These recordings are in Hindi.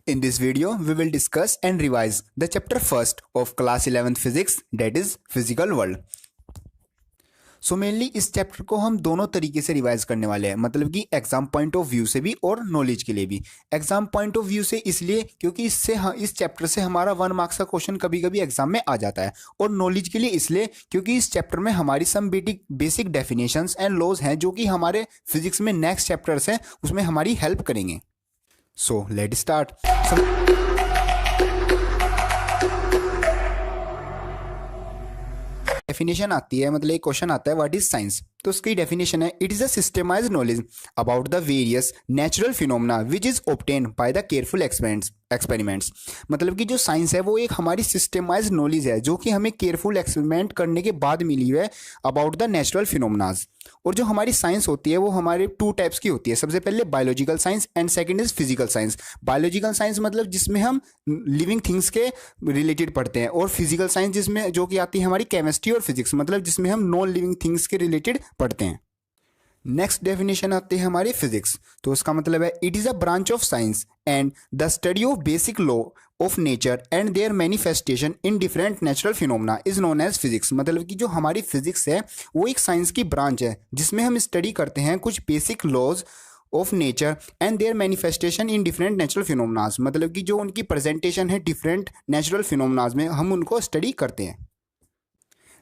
In this video, we will discuss and revise the chapter first of class 11th physics, that is physical world. So mainly इस चैप्टर को हम दोनों तरीके से रिवाइज करने वाले हैं, मतलब कि एग्जाम पॉइंट ऑफ व्यू से भी और नॉलेज के लिए भी। एग्जाम पॉइंट ऑफ व्यू से इसलिए क्योंकि इस चैप्टर से हमारा 1 मार्क्स का क्वेश्चन कभी कभी एग्जाम में आ जाता है, और नॉलेज के लिए इसलिए क्योंकि इस चैप्टर में हमारी some basic definitions and laws हैं जो कि हमारे फिजिक्स में नेक्स्ट चैप्टर्स हैं उसमें हमारी हेल्प करेंगे। So let start. डेफिनेशन आती है, मतलब एक क्वेश्चन आता है व्हाट इज साइंस, तो उसकी डेफिनेशन है it is a systemised knowledge about the various natural phenomena which is obtained by the careful experiments. मतलब कि जो साइंस है वो एक हमारी सिस्टमाइज्ड नॉलेज है जो कि हमें केयरफुल एक्सपेरिमेंट करने के बाद मिली हुई है अबाउट द नेचुरल फिनोमेनाज। और जो हमारी साइंस होती है वो हमारे 2 टाइप्स की होती है, सबसे पहले biological science and second is physical science. Biological science मतलब जिसमें हम लिविंग थिंग्स के रिलेटेड पढ़ते हैं, और फिजिकल साइंस जिसमें जो कि आती है हमारी केमिस्ट्री और फिजिक्स, मतलब जिसमें हम नॉन लिविंग थिंग्स के रिलेटेड पढ़ते हैं। नेक्स्ट डेफिनेशन आती है हमारी फिजिक्स, तो उसका मतलब है it is a branch of science and the study of basic law of nature and their manifestation in different natural phenomena is known as physics. मतलब कि जो हमारी फिजिक्स है वो एक साइंस की ब्रांच है जिसमें हम स्टडी करते हैं कुछ basic laws of nature and their manifestation in different natural phenomenas, मतलब कि जो उनकी प्रेजेंटेशन है डिफरेंट नेचुरल फिनोमेनाज में हम उनको स्टडी करते हैं।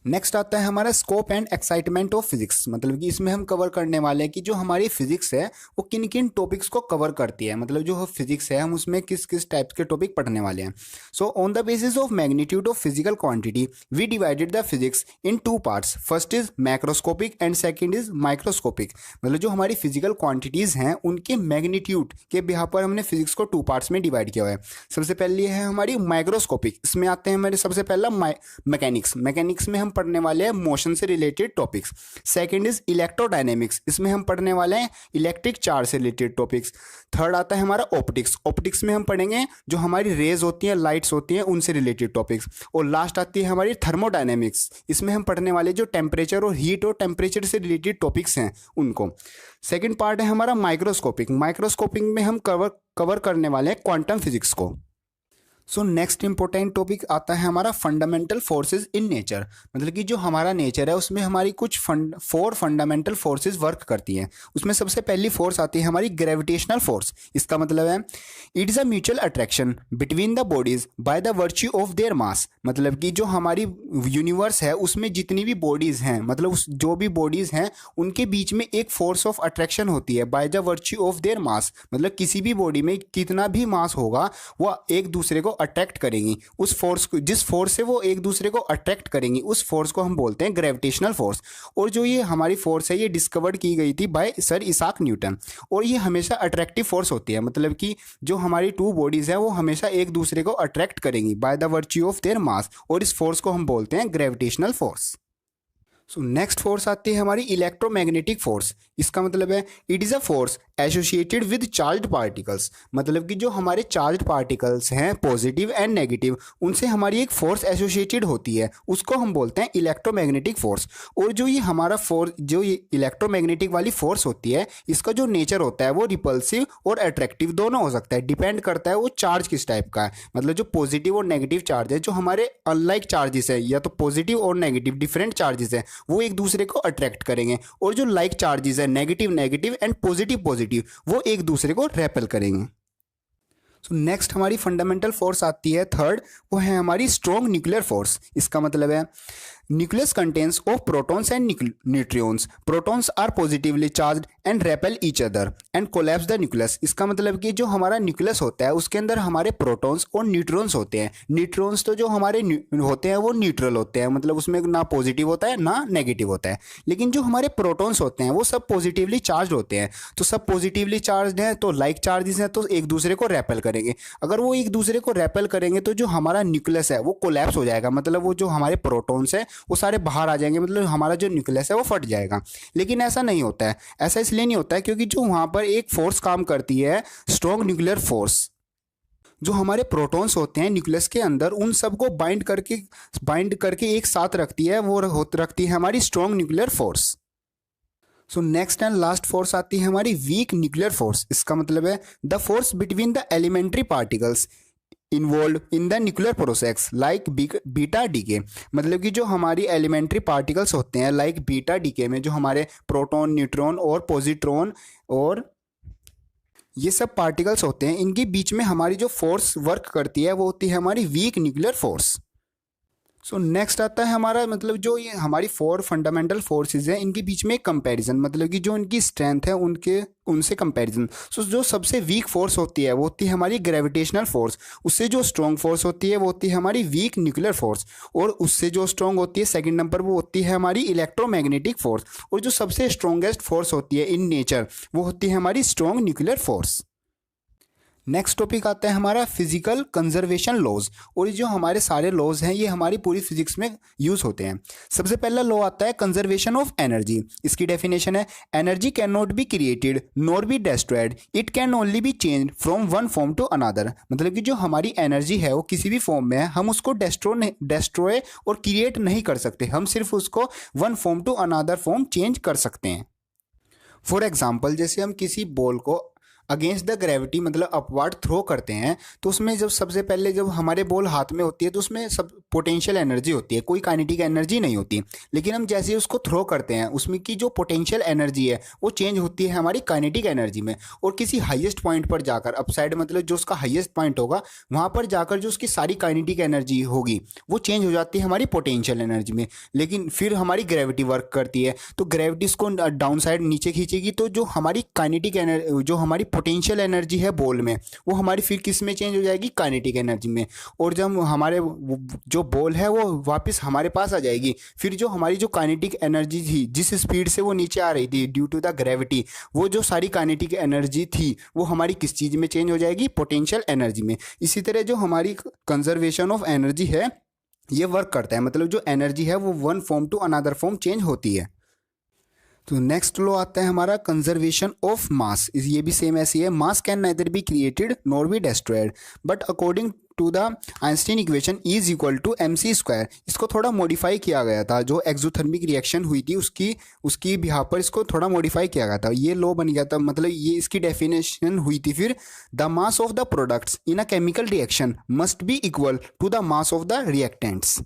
नेक्स्ट आता है हमारा scope and excitement of physics, मतलब कि इसमें हम कवर करने वाले हैं कि जो हमारी फिजिक्स है वो किन किन टॉपिक्स को कवर करती है, मतलब जो फिजिक्स है हम उसमें किस किस टाइप के टॉपिक पढ़ने वाले हैं। So on the basis of magnitude of physical quantity we divided the physics in 2 parts, first is macroscopic and second is microscopic. मतलब जो हमारी फिजिकल क्वांटिटीज़ हैं उनके मैग्नीट्यूड के बिहार पर हमने फिजिक्स को 2 पार्ट्स में डिवाइड किया हुआ है। सबसे पहले है हमारी माइक्रोस्कोपिक, इसमें आते हैं हमारे सबसे पहला मैकेनिक्स में हम पढ़ने वाले हैं मोशन से related topics. Second is electrodynamics, इसमें हम पढ़ने वाले हैं इलेक्ट्रिक चार्ज से रिलेटेड टॉपिक्स। थर्ड आता है हमारा ऑप्टिक्स में हम पढ़ेंगे जो हमारी रेज होती हैं, लाइट्स होती हैं, उनसे रिलेटेड टॉपिक्स। और लास्ट आती है हमारी थर्मोडायनेमिक्स, इसमें हम पढ़ने वाले जो टेम्परेचर और हीट और टेम्परेचर से रिलेटेड टॉपिक्स हैं उनको। सेकेंड पार्ट है हमारा माइक्रोस्कोपिक में हम कवर करने वाले हैं क्वांटम फिजिक्स को। सो नेक्स्ट इंपॉर्टेंट टॉपिक आता है हमारा फंडामेंटल फोर्सेस इन नेचर, मतलब कि जो हमारा नेचर है उसमें हमारी कुछ 4 फंडामेंटल फोर्सेस वर्क करती हैं। उसमें सबसे पहली फोर्स आती है हमारी ग्रेविटेशनल फोर्स। इसका मतलब है it is a mutual attraction between the bodies by the virtue of their mass. मतलब कि जो हमारी यूनिवर्स है उसमें जितनी भी बॉडीज़ हैं, मतलब जो भी बॉडीज़ हैं उनके बीच में एक फोर्स ऑफ अट्रैक्शन होती है by the virtue of their mass. मतलब किसी भी बॉडी में कितना भी मास होगा वो एक दूसरे को अट्रैक्ट करेंगी, उस फोर्स को, जिस फोर्स से वो एक दूसरे को अट्रैक्ट करेंगी उस फोर्स को हम बोलते हैं ग्रेविटेशनल फोर्स। और जो ये हमारी फोर्स है ये डिस्कवर्ड की गई थी बाय सर इसाक न्यूटन, और ये हमेशा अट्रैक्टिव फोर्स होती है। मतलब कि जो हमारी 2 बॉडीज है वो हमेशा एक दूसरे को अट्रैक्ट करेंगी by the virtue of their mass, और इस फोर्स को हम बोलते हैं gravitational force. So next force आती है हमारी इलेक्ट्रोमैग्नेटिक फोर्स। इसका मतलब है it is a force associated with charged particles. मतलब कि जो हमारे चार्ज्ड पार्टिकल्स हैं पॉजिटिव एंड नेगेटिव, उनसे हमारी एक फोर्स एसोसिएटेड होती है, उसको हम बोलते हैं इलेक्ट्रोमैग्नेटिक फोर्स। और जो ये हमारा जो ये इलेक्ट्रोमैग्नेटिक वाली फोर्स होती है इसका जो नेचर होता है वो रिपल्सिव और अट्रैक्टिव दोनों हो सकता है, डिपेंड करता है वो चार्ज किस टाइप का है। मतलब जो पॉजिटिव और नेगेटिव चार्ज है, जो हमारे अनलाइक चार्जेस है या तो पॉजिटिव और नेगेटिव डिफरेंट चार्जेस है, वो एक दूसरे को अट्रैक्ट करेंगे, और जो लाइक चार्जेस है नेगेटिव एंड पॉजिटिव वो एक दूसरे को रेपेल करेंगे। सो नेक्स्ट हमारी फंडामेंटल फोर्स आती है थर्ड, वो है हमारी स्ट्रॉन्ग न्यूक्लियर फोर्स। इसका मतलब है nucleus contains of protons and neutrons. Protons are positively charged and repel each other and collapse the nucleus. इसका मतलब कि जो हमारा न्यूक्लियस होता है उसके अंदर हमारे प्रोटॉन्स और न्यूट्रॉन्स होते हैं। न्यूट्रॉन्स तो जो हमारे होते हैं वो न्यूट्रल होते हैं, मतलब उसमें ना पॉजिटिव होता है ना नेगेटिव होता है। लेकिन जो हमारे प्रोटॉन्स होते हैं वो सब पॉजिटिवली चार्ज होते हैं, तो सब पॉजिटिवली चार्ज हैं तो लाइक चार्जेस हैं तो एक दूसरे को रेपेल करेंगे। अगर वो एक दूसरे को रेपेल करेंगे तो जो हमारा न्यूक्लियस है वो कोलैप्स हो जाएगा, मतलब वो जो हमारे प्रोटॉन्स है वो सारे बाहर आ जाएंगे, मतलब हमारा जो न्यूक्लियस है वो फट जाएगा। लेकिन ऐसा नहीं होता है, ऐसा इसलिए नहीं होता है क्योंकि जो वहाँ पर एक फोर्स काम करती है स्ट्रॉन्ग न्यूक्लियर फोर्स, जो हमारे प्रोटॉन्स होते हैं न्यूक्लियस के अंदर उन सबको बाइंड करके एक साथ रखती है, वो रखती है हमारी strong nuclear force. So next and last force आती है हमारी वीक न्यूक्लियर फोर्स। इसका मतलब है the force between the elementary particles involve in the nuclear process like beta decay. मतलब कि जो हमारी एलिमेंट्री पार्टिकल्स होते हैं लाइक बीटा डीके में जो हमारे प्रोटॉन, न्यूट्रॉन और पॉजिट्रॉन और ये सब पार्टिकल्स होते हैं, इनके बीच में हमारी जो फोर्स वर्क करती है वो होती है हमारी weak nuclear force. So next आता है हमारा मतलब जो ये हमारी 4 फंडामेंटल फोर्सेस हैं इनके बीच में एक कंपैरिजन, मतलब कि जो इनकी स्ट्रेंथ है उनसे कंपैरिजन। सो जो सबसे वीक फोर्स होती है वो होती है हमारी ग्रेविटेशनल फोर्स, उससे जो स्ट्रॉन्ग फोर्स होती है वो होती है हमारी वीक न्यूक्लियर फोर्स, और उससे जो स्ट्रॉन्ग होती है सेकंड नंबर वो होती है हमारी इलेक्ट्रोमैग्नेटिक फोर्स, और जो सबसे स्ट्रॉन्गेस्ट फोर्स होती है इन नेचर वो होती है हमारी strong nuclear force. Next topic आता है हमारा फिजिकल कंजर्वेशन लॉज, और ये जो हमारे सारे लॉज हैं ये हमारी पूरी फिजिक्स में यूज होते हैं। सबसे पहला लॉ आता है कंजर्वेशन ऑफ एनर्जी। इसकी डेफिनेशन है energy can not be created nor be destroyed, it can only be change from one form to another. मतलब कि जो हमारी एनर्जी है वो किसी भी फॉर्म में है, हम उसको डेस्ट्रॉय और क्रिएट नहीं कर सकते, हम सिर्फ उसको one form to another form change कर सकते हैं। फॉर एग्जाम्पल जैसे हम किसी बॉल को अगेंस्ट द ग्रेविटी मतलब अपवर्ड थ्रो करते हैं, तो उसमें जब सबसे पहले जब हमारे बॉल हाथ में होती है तो उसमें सब पोटेंशियल एनर्जी होती है, कोई काइनेटिक एनर्जी नहीं होती। लेकिन हम जैसे ही उसको थ्रो करते हैं उसमें की जो पोटेंशियल एनर्जी है वो चेंज होती है हमारी काइनेटिक एनर्जी में, और किसी हाईएस्ट पॉइंट पर जाकर अपसाइड मतलब जो उसका हाईएस्ट पॉइंट होगा वहाँ पर जाकर जो उसकी सारी काइनेटिक एनर्जी होगी वो चेंज हो जाती है हमारी पोटेंशियल एनर्जी में। लेकिन फिर हमारी ग्रेविटी वर्क करती है, तो ग्रेविटी इसको डाउन साइड नीचे खींचेगी, तो जो हमारी काइनेटिक एनर्जी जो हमारी पोटेंशियल एनर्जी है बॉल में वो हमारी फिर किस में चेंज हो जाएगी, काइनेटिक एनर्जी में। और जब हमारे जो बॉल है वो वापस हमारे पास आ जाएगी, फिर जो हमारी जो काइनेटिक एनर्जी थी जिस स्पीड से वो नीचे आ रही थी ड्यू टू द ग्रेविटी, वो जो सारी काइनेटिक एनर्जी थी वो हमारी किस चीज़ में चेंज हो जाएगी, पोटेंशियल एनर्जी में। इसी तरह जो हमारी कंजर्वेशन ऑफ एनर्जी है ये वर्क करता है, मतलब जो एनर्जी है वो one form to another form change होती है। तो नेक्स्ट लॉ आता है हमारा कंजर्वेशन ऑफ मास। ये भी सेम ऐसी है, mass can neither be created nor be destroyed but according to the Einstein equation E is equal to mc square. इसको थोड़ा मॉडिफाई किया गया था, जो एक्सोथर्मिक रिएक्शन हुई थी उसकी बिहार पर इसको थोड़ा मॉडिफाई किया गया था, ये लॉ बन गया था। मतलब ये इसकी डेफिनेशन हुई थी फिर the mass of the products in a chemical reaction must be equal to the mass of the reactants.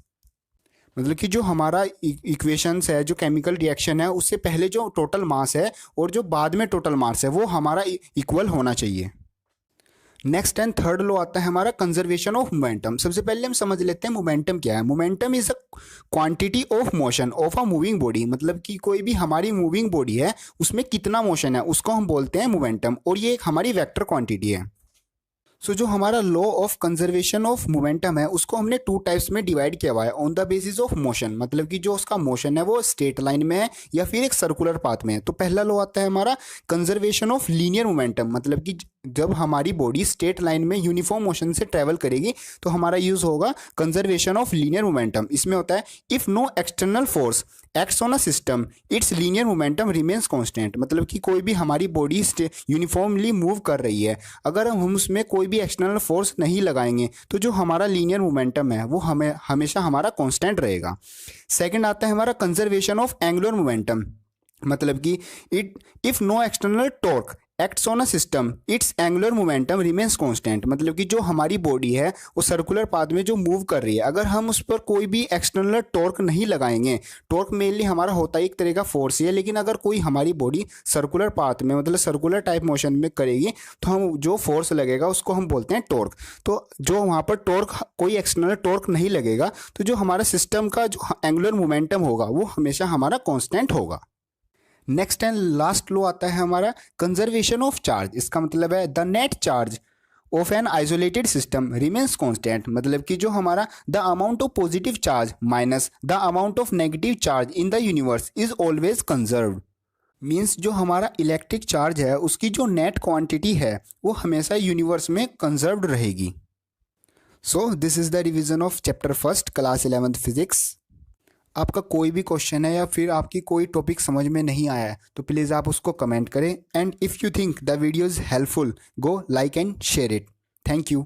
मतलब कि जो हमारा इक्वेशंस है, जो केमिकल रिएक्शन है, उससे पहले जो टोटल मास है और जो बाद में टोटल मास है वो हमारा इक्वल होना चाहिए। नेक्स्ट एंड थर्ड लॉ आता है हमारा कंजर्वेशन ऑफ मोमेंटम। सबसे पहले हम समझ लेते हैं मोमेंटम क्या है। Momentum is a quantity of motion of a moving body. मतलब कि कोई भी हमारी मूविंग बॉडी है उसमें कितना मोशन है उसको हम बोलते हैं मोमेंटम, और ये एक हमारी वेक्टर क्वांटिटी है। सो जो हमारा law of conservation of momentum है उसको हमने 2 टाइप्स में डिवाइड किया हुआ है on the basis of motion. मतलब कि जो उसका मोशन है वो स्ट्रेट लाइन में है या फिर एक सर्कुलर पाथ में है। तो पहला लॉ आता है हमारा कंजर्वेशन ऑफ लीनियर मोमेंटम। मतलब कि जब हमारी बॉडी स्ट्रेट लाइन में यूनिफॉर्म मोशन से ट्रेवल करेगी तो हमारा यूज होगा कंजर्वेशन ऑफ लीनियर मोमेंटम। इसमें होता है if no external force acts on a system its linear momentum remains constant. मतलब कि कोई भी हमारी बॉडी यूनिफॉर्मली मूव कर रही है, अगर हम उसमें कोई भी एक्सटर्नल फोर्स नहीं लगाएंगे तो जो हमारा लीनियर मोमेंटम है वो हमें हमेशा हमारा कांस्टेंट रहेगा। सेकंड आता है हमारा कंजर्वेशन ऑफ एंगुलर मोमेंटम। मतलब कि if no external torque acts on a system its angular momentum remains constant. मतलब कि जो हमारी बॉडी है वो सर्कुलर पाथ में जो मूव कर रही है, अगर हम उस पर कोई भी एक्सटर्नल टॉर्क नहीं लगाएंगे, टॉर्क मेनली हमारा होता है एक तरह का फोर्स ही है, लेकिन अगर कोई हमारी बॉडी सर्कुलर पाथ में मतलब सर्कुलर टाइप मोशन में करेगी तो हम जो फोर्स लगेगा उसको हम बोलते हैं टॉर्क। तो जो वहाँ पर टॉर्क कोई एक्सटर्नल टॉर्क नहीं लगेगा तो जो हमारा सिस्टम का जो एंगुलर मोमेंटम होगा वो हमेशा हमारा कॉन्स्टेंट होगा। नेक्स्ट एंड लास्ट लॉ आता है हमारा कंजर्वेशन ऑफ चार्ज। इसका मतलब है the net charge of an isolated system remains constant. मतलब कि जो हमारा the amount of positive charge minus the amount of negative charge in the universe is always conserved. Means जो हमारा इलेक्ट्रिक चार्ज है उसकी जो नेट क्वांटिटी है वो हमेशा यूनिवर्स में कंजर्व्ड रहेगी। So this is the revision of chapter first class 11th physics. आपका कोई भी क्वेश्चन है या फिर आपकी कोई टॉपिक समझ में नहीं आया है तो प्लीज़ आप उसको कमेंट करें, and if you think the video is helpful go like and share it. Thank you.